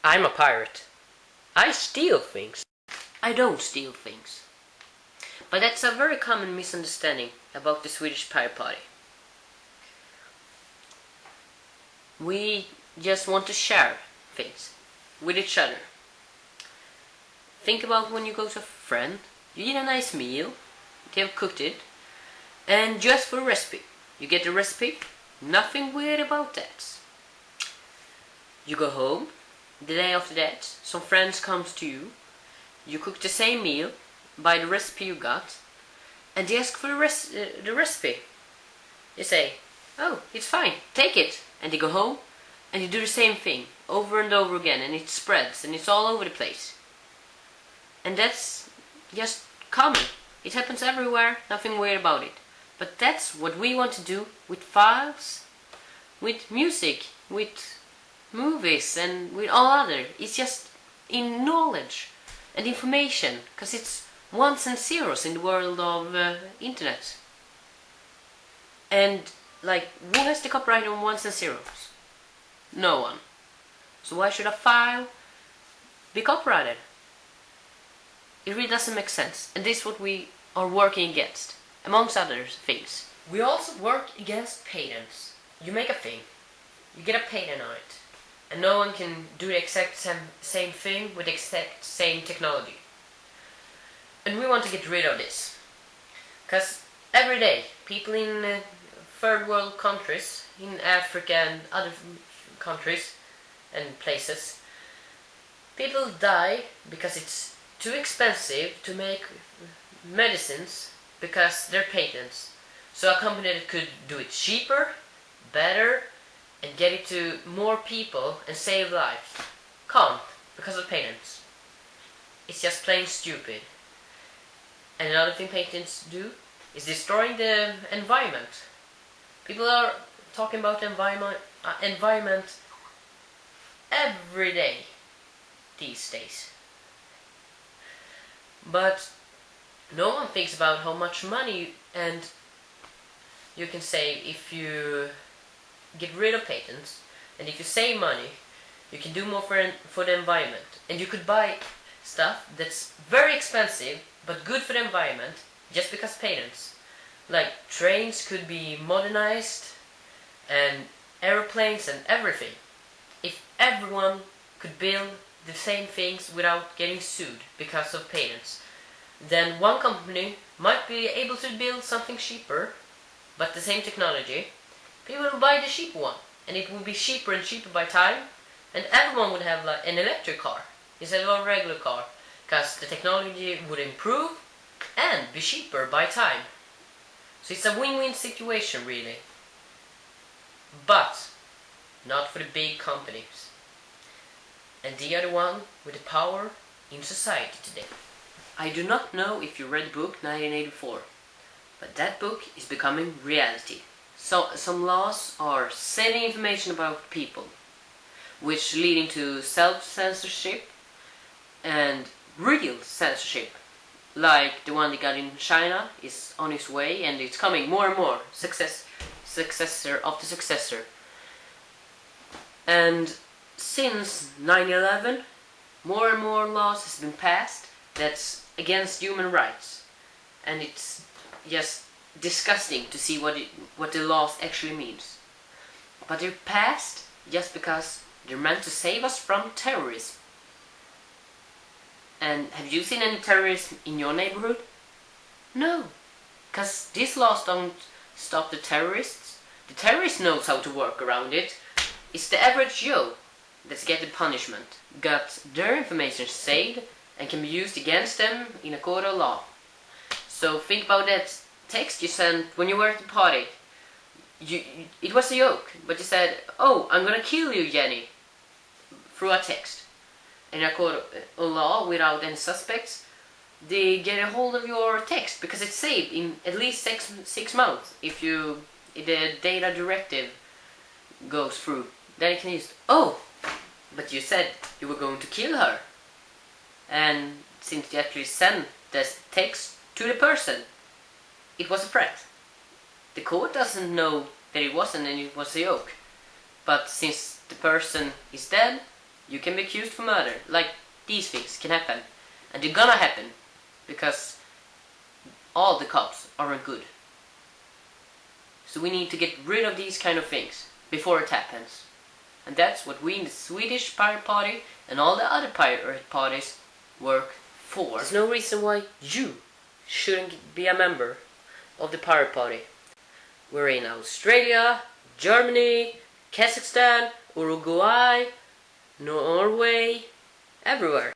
I'm a pirate. I steal things. I don't steal things. But that's a very common misunderstanding about the Swedish pirate party. We just want to share things with each other. Think about when you go to a friend, you eat a nice meal, they have cooked it, and you ask for a recipe. You get the recipe, nothing weird about that. You go home, the day after that, some friends comes to you, you cook the same meal, by the recipe you got, and they ask for the recipe. You say, oh, it's fine, take it. And they go home, and you do the same thing, over and over again, and it spreads, and it's all over the place. And that's just common. It happens everywhere, nothing weird about it. But that's what we want to do with files, with music, with movies, and with all other. It's just in knowledge and information, because it's ones and zeros in the world of internet. And like, who has the copyright on ones and zeros? No one. So why should a file be copyrighted? It really doesn't make sense, and this is what we are working against, amongst other things. We also work against patents. You make a thing, you get a patent on it, and no one can do the exact same thing with the exact same technology. And we want to get rid of this, because every day people in third world countries, in Africa and other countries and places, people die because it's too expensive to make medicines because they're patents. So a company that could do it cheaper, better, and get it to more people and save lives can't because of patents. It's just plain stupid. And another thing patents do is destroying the environment. People are talking about environment every day these days. But no one thinks about how much money, and you can say if you get rid of patents and if you save money, you can do more for the environment, and you could buy stuff that's very expensive but good for the environment just because patents. Like trains could be modernized, and aeroplanes and everything, if everyone could build the same things without getting sued because of patents. Then one company might be able to build something cheaper, but the same technology. People will buy the cheap one, and it will be cheaper and cheaper by time, and everyone would have like an electric car instead of a regular car, because the technology would improve and be cheaper by time. So it's a win-win situation really. But not for the big companies. And they are the one with the power in society today. I do not know if you read the book 1984, but that book is becoming reality. So some laws are saving information about people, which leading to self-censorship and real censorship, like the one they got in China is on its way, and it's coming more and more, successor after successor. And since 9/11, more and more laws has been passed that's against human rights, and it's just disgusting to see what the laws actually means. But they're passed just because they're meant to save us from terrorism. And have you seen any terrorism in your neighborhood? No, because these laws don't stop the terrorists. The terrorist knows how to work around it. It's the average Joe that's getting punishment, got their information saved and can be used against them in a court of law. So think about that text you sent when you were at the party. It was a joke, but you said, "Oh, I'm gonna kill you, Jenny," through a text. In a court of law, without any suspects, they get a hold of your text because it's saved in at least six months. If the data directive goes through, then you can use. Oh, but you said you were going to kill her, and since you actually sent this text to the person, it was a threat. The court doesn't know that it wasn't and it was a joke. But since the person is dead, You can be accused for murder. Like, these things can happen. And they're gonna happen. Because all the cops aren't good. So we need to get rid of these kind of things before it happens. And that's what we in the Swedish Pirate Party and all the other pirate parties work for. There's no reason why you shouldn't be a member of the Pirate Party. We're in Australia, Germany, Kazakhstan, Uruguay, Norway, everywhere.